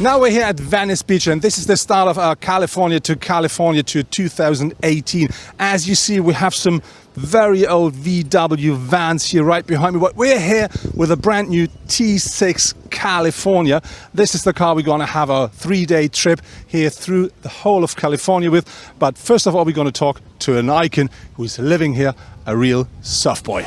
Now we're here at Venice Beach, and this is the start of our California to 2018. As you see, we have some very old VW vans here right behind me. But we're here with a brand new T6 California. This is the car we're going to have a 3-day trip here through the whole of California with. But first of all, we're going to talk to an icon who's living here, a real soft boy.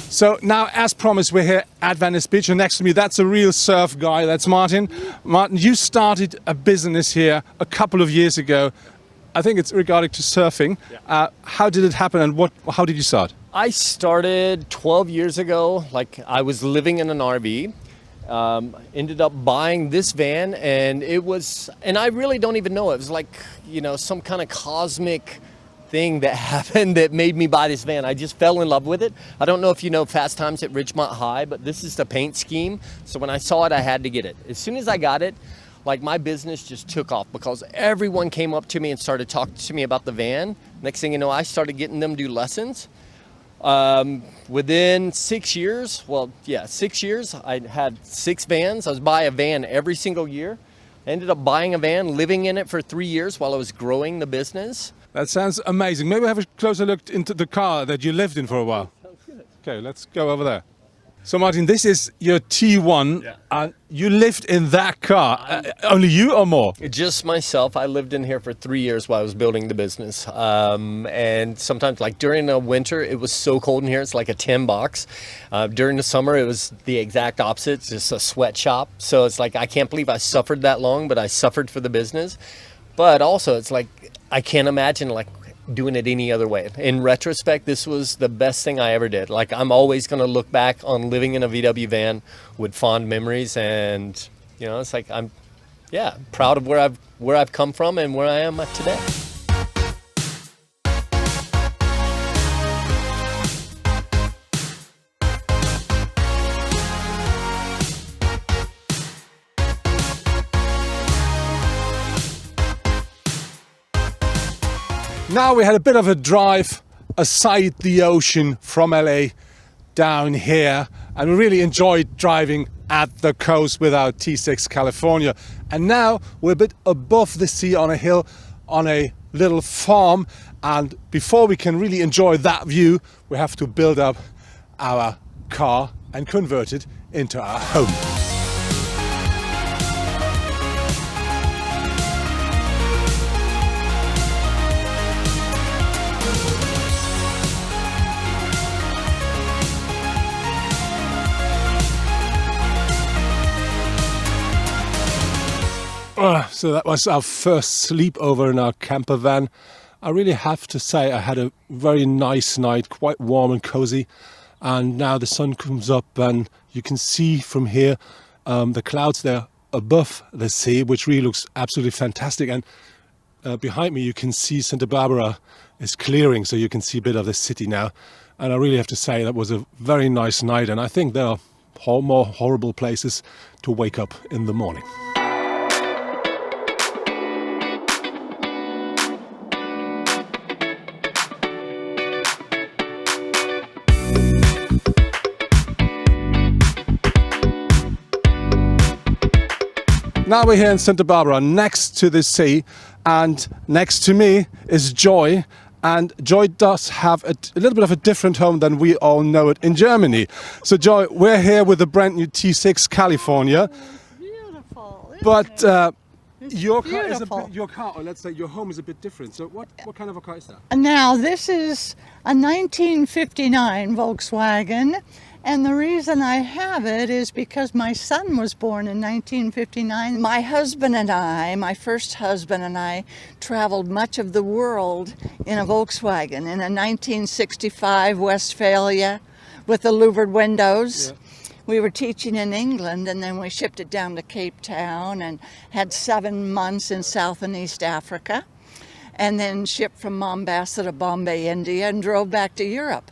So now, as promised, we're here at Venice Beach, and next to me, that's a real surf guy. That's Martin. Martin, you started a business here a couple of years ago. I think it's regarding to surfing. Yeah. How did it happen, and how did you start? I started 12 years ago. I was living in an RV. Ended up buying this van, and I really don't even know. It was some kind of cosmic thing that happened that made me buy this van. I just fell in love with it. I don't know if you know Fast Times at Ridgemont High, but this is the paint scheme. So when I saw it, I had to get it. As soon as I got it, my business just took off because everyone came up to me and started talking to me about the van. Next thing you know, I started getting them to do lessons. Within 6 years, 6 years, I had 6 vans. I was buying a van every single year. I ended up buying a van, living in it for 3 years while I was growing the business. That sounds amazing. Maybe we have a closer look into the car that you lived in for a while. Sounds good. Okay, let's go over there. So Martin, this is your T1. Yeah. And you lived in that car. Only you or more? Just myself. I lived in here for 3 years while I was building the business. And sometimes, during the winter, it was so cold in here, it's like a tin box. During the summer, it was the exact opposite. It's just a sweatshop. So it's I can't believe I suffered that long, but I suffered for the business. But also, it's I can't imagine doing it any other way. In retrospect, this was the best thing I ever did. I'm always going to look back on living in a VW van with fond memories, and it's I'm proud of where I've come from and where I am today. Now we had a bit of a drive aside the ocean from LA down here, and we really enjoyed driving at the coast with our T6 California. And now we're a bit above the sea on a hill on a little farm, and before we can really enjoy that view, we have to build up our car and convert it into our home. So that was our first sleepover in our camper van. I really have to say I had a very nice night, quite warm and cozy. And now the sun comes up and you can see from here the clouds there above the sea, which really looks absolutely fantastic. And behind me you can see Santa Barbara is clearing, so you can see a bit of the city now. And I really have to say that was a very nice night, and I think there are more horrible places to wake up in the morning. Now we're here in Santa Barbara, next to the sea, and next to me is Joy. And Joy does have a little bit of a different home than we all know it in Germany. So Joy, we're here with a brand new T6 California. Beautiful. But your car is or let's say your home is a bit different. So what kind of a car is that? Now this is a 1959 Volkswagen. And the reason I have it is because my son was born in 1959. My husband and I, my first husband and I, traveled much of the world in a Volkswagen in a 1965 Westphalia with the louvered windows. Yeah. We were teaching in England, and then we shipped it down to Cape Town and had 7 months in South and East Africa, and then shipped from Mombasa to Bombay, India, and drove back to Europe.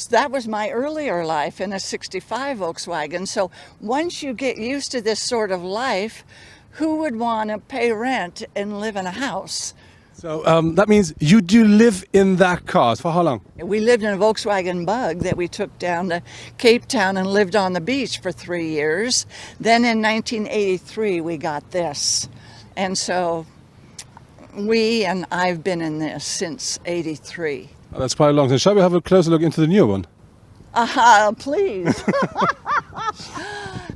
That was my earlier life in a 65 Volkswagen. So once you get used to this sort of life, who would want to pay rent and live in a house? So that means you do live in that car. For how long? We lived in a Volkswagen Bug that we took down to Cape Town and lived on the beach for 3 years. Then in 1983 we got this. And so I've been in this since 83. Oh, that's quite a long time. Shall we have a closer look into the newer one? Please.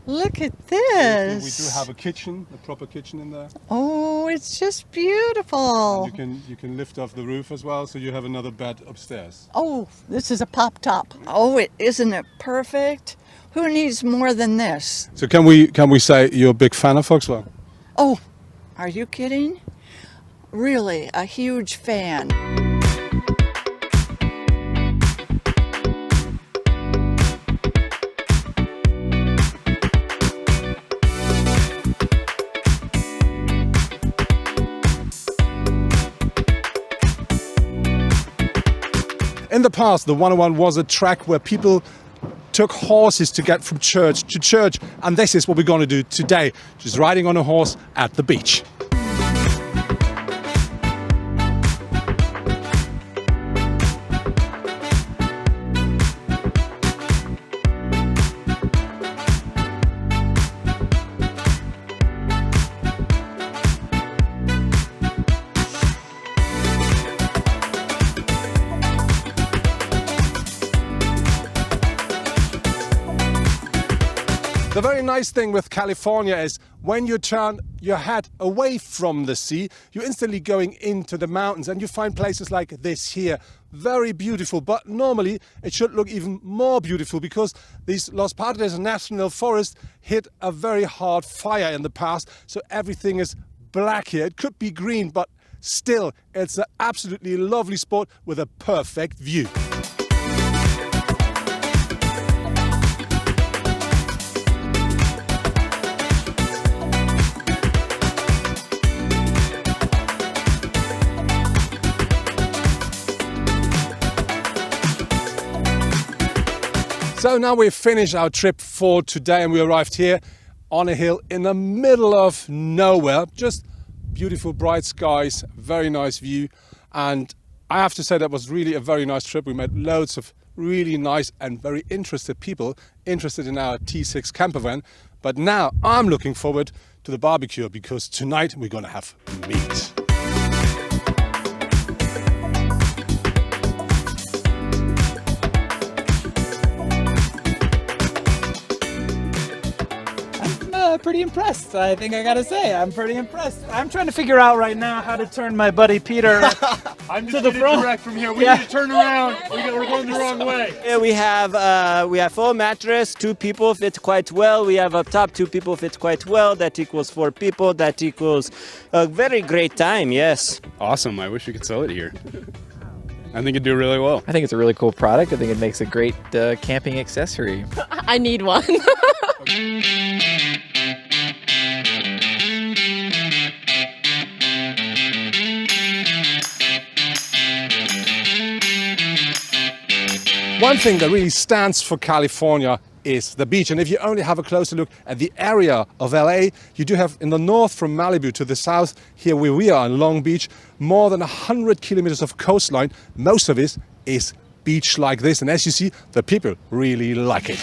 Look at this. We do have a kitchen, a proper kitchen in there. Oh, it's just beautiful. And you can lift off the roof as well, so you have another bed upstairs. Oh, this is a pop top. Oh, isn't it perfect? Who needs more than this? So can we say you're a big fan of Volkswagen? Oh, are you kidding? Really, a huge fan. In the past, the 101 was a track where people took horses to get from church to church, and this is what we're going to do today, just riding on a horse at the beach. The very nice thing with California is when you turn your head away from the sea, you're instantly going into the mountains, and you find places like this here. Very beautiful, but normally it should look even more beautiful because these Los Padres National Forest hit a very hard fire in the past, so everything is black here. It could be green, but still it's an absolutely lovely spot with a perfect view. So now we've finished our trip for today, and we arrived here on a hill in the middle of nowhere. Just beautiful bright skies, very nice view, and I have to say that was really a very nice trip. We met loads of really nice and very interested people interested in our T6 camper van. But now I'm looking forward to the barbecue because tonight we're gonna have meat. Pretty impressed. I think I gotta say, I'm pretty impressed. I'm trying to figure out right now how to turn my buddy Peter I'm to just the getting front. direct from here. We need to turn around. We're going the wrong way. Yeah, we have full mattress. 2 people fit quite well. We have up top 2 people fit quite well. That equals 4 people. That equals a very great time. Yes. Awesome. I wish we could sell it here. I think it'd do really well. I think it's a really cool product. I think it makes a great camping accessory. I need one. One thing that really stands for California is the beach, and if you only have a closer look at the area of LA, you do have in the north from Malibu to the south, here where we are in Long Beach, more than 100 kilometers of coastline. Most of it is beach like this, and as you see, the people really like it.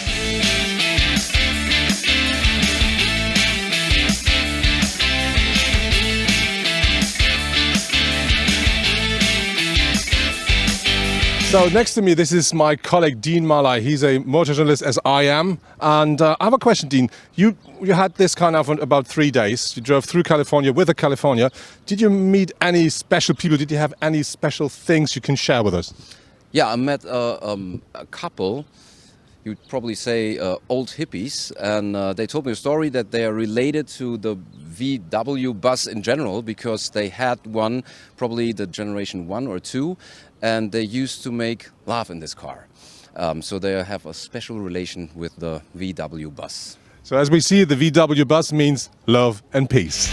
So next to me, this is my colleague Dean Malai. He's a motor journalist as I am. And I have a question, Dean. You had this car now for about 3 days. You drove through California with a California. Did you meet any special people? Did you have any special things you can share with us? Yeah, I met a couple, you'd probably say old hippies, and they told me a story that they are related to the VW bus in general because they had one, probably the generation 1 or 2, and they used to make love in this car. So they have a special relation with the VW bus. So as we see, the VW bus means love and peace.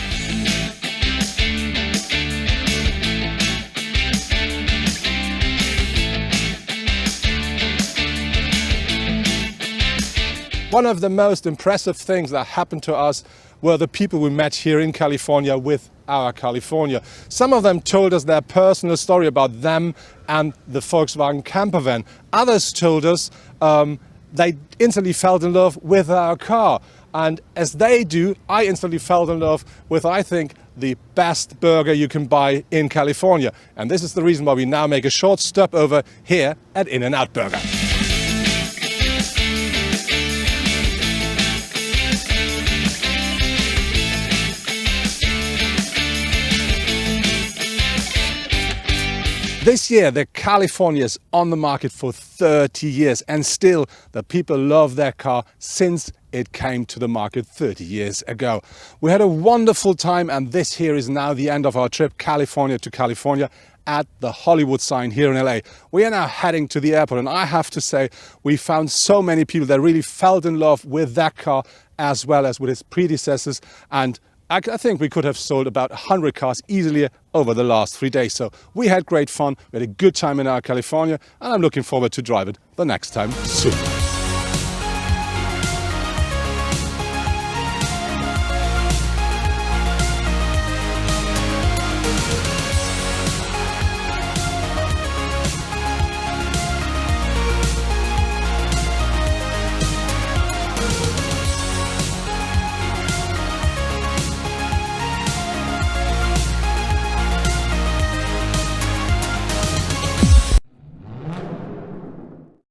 One of the most impressive things that happened to us were the people we met here in California with our California. Some of them told us their personal story about them and the Volkswagen camper van. Others told us they instantly fell in love with our car. And as they do, I instantly fell in love with, I think, the best burger you can buy in California. And this is the reason why we now make a short stop over here at In-N-Out Burger. This year, the California is on the market for 30 years, and still the people love their car since it came to the market 30 years ago. We had a wonderful time, and this here is now the end of our trip, California to California, at the Hollywood sign here in LA. We are now heading to the airport, and I have to say, we found so many people that really fell in love with that car as well as with its predecessors, and I think we could have sold about 100 cars easily over the last 3 days. So we had great fun, we had a good time in our California, and I'm looking forward to drive it the next time soon.